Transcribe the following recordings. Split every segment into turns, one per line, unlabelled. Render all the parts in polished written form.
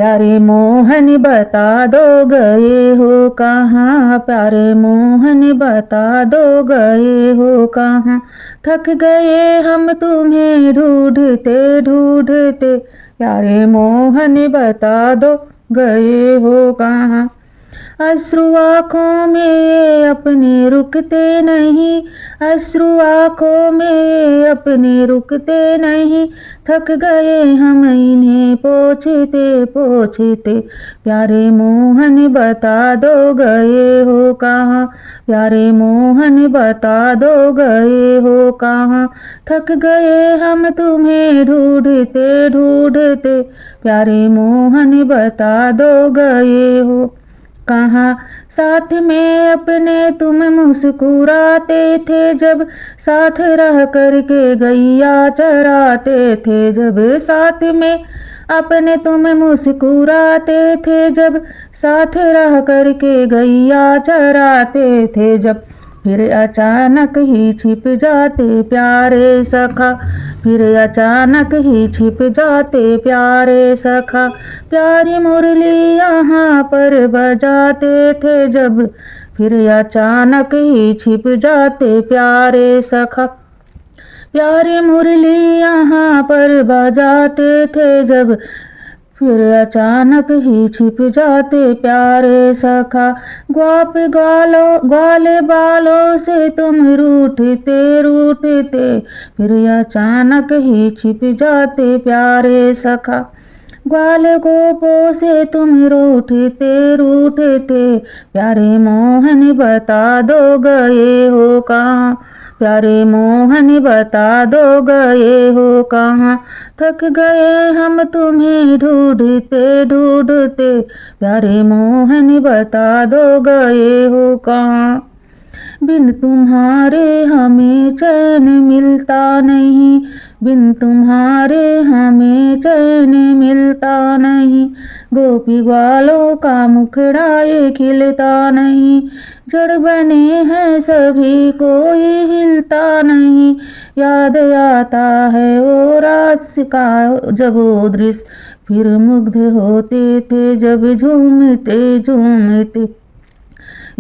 प्यारे मोहन बता दो गए हो कहाँ, प्यारे मोहन बता दो गए हो कहाँ। थक गए हम तुम्हें ढूंढते ढूंढते, प्यारे मोहन बता दो गए हो कहाँ। अश्रु आँखों में ये अपने रुकते नहीं, अश्रु आँखों में ये अपने रुकते नहीं। थक गए हम इन्हें पोंछते पोंछते, प्यारे मोहन बता दो गए हो कहाँ, प्यारे मोहन बता दो गए हो कहाँ। थक गए हम तुम्हें ढूंढते ढूंढते, प्यारे मोहन बता दो गए हो कहाँ। साथ में अपने तुम मुस्कुराते थे जब, साथ रह करके गैया चराते थे जब। साथ में अपने तुम मुस्कुराते थे जब, साथ रह करके गैया चराते थे जब। फिर अचानक ही छिप जाते प्यारे सखा, फिर अचानक ही छिप जाते प्यारे सखा। प्यारी मुरली यहाँ पर बजाते थे जब, फिर अचानक ही छिप जाते प्यारे सखा। प्यारी मुरली यहाँ पर बजाते थे जब, फिर अचानक ही छिप जाते प्यारे सखा। ग्वाले बालों से तुम रूठते रूठते, फिर अचानक ही छिप जाते प्यारे सखा। ग्वाले गोपों से तुम रूठते रूठते, प्यारे मोहन बता दो गए हो कहाँ, प्यारे मोहन बता दो गए हो कहाँ। थक गए हम तुम्हें ढूंढते ढूंढते, प्यारे मोहन बता दो गए हो कहाँ। बिन तुम्हारे हमें चैन मिलता नहीं, बिन तुम्हारे हमें चैन मिलता नहीं। गोपी ग्वालों का मुखड़ा ये खिलता नहीं, जड़ बने हैं सभी कोई हिलता नहीं। याद आता है वो रास का जब वो दृश्य, फिर मुग्ध होते थे जब झूमते झूमते।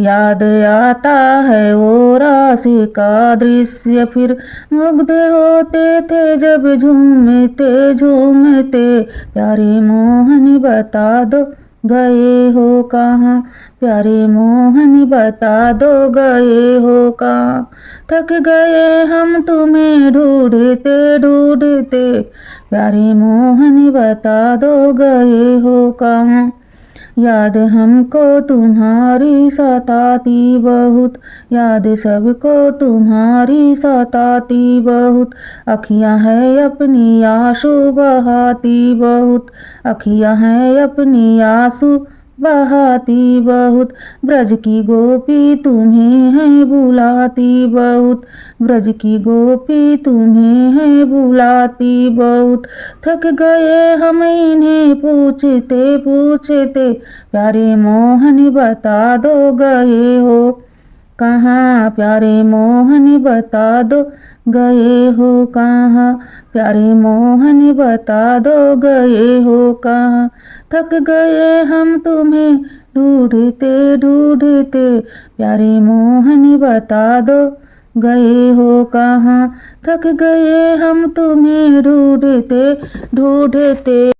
याद आता है वो रास का दृश्य, फिर मुग्ध होते थे जब झूमते झूमते। प्यारे मोहन बता दो गए हो कहाँ, प्यारे मोहन बता दो गए हो कहाँ। थक गए हम तुम्हें ढूंढते ढूंढते, प्यारे मोहन बता दो गए हो कहाँ। याद हमको तुम्हारी सताती बहुत, याद सबको तुम्हारी सताती बहुत। अखियाँ है अपनी आंसू बहाती बहुत, अखियाँ है अपनी आंसू बहाती बहुत। ब्रज की गोपी तुम्हें है बुलाती बहुत, ब्रज की गोपी तुम्हें है बुलाती बहुत। थक गए हम इन्हें पूछते पूछते, प्यारे मोहन बता दो गए हो कहाँ, प्यारे मोहन बता दो गए हो कहाँ, प्यारे मोहन बता दो गए हो कहाँ। थक गए हम तुम्हें ढूंढते ढूंढते, प्यारे मोहन बता दो गए हो कहाँ। थक गए हम तुम्हें ढूंढते ढूंढते।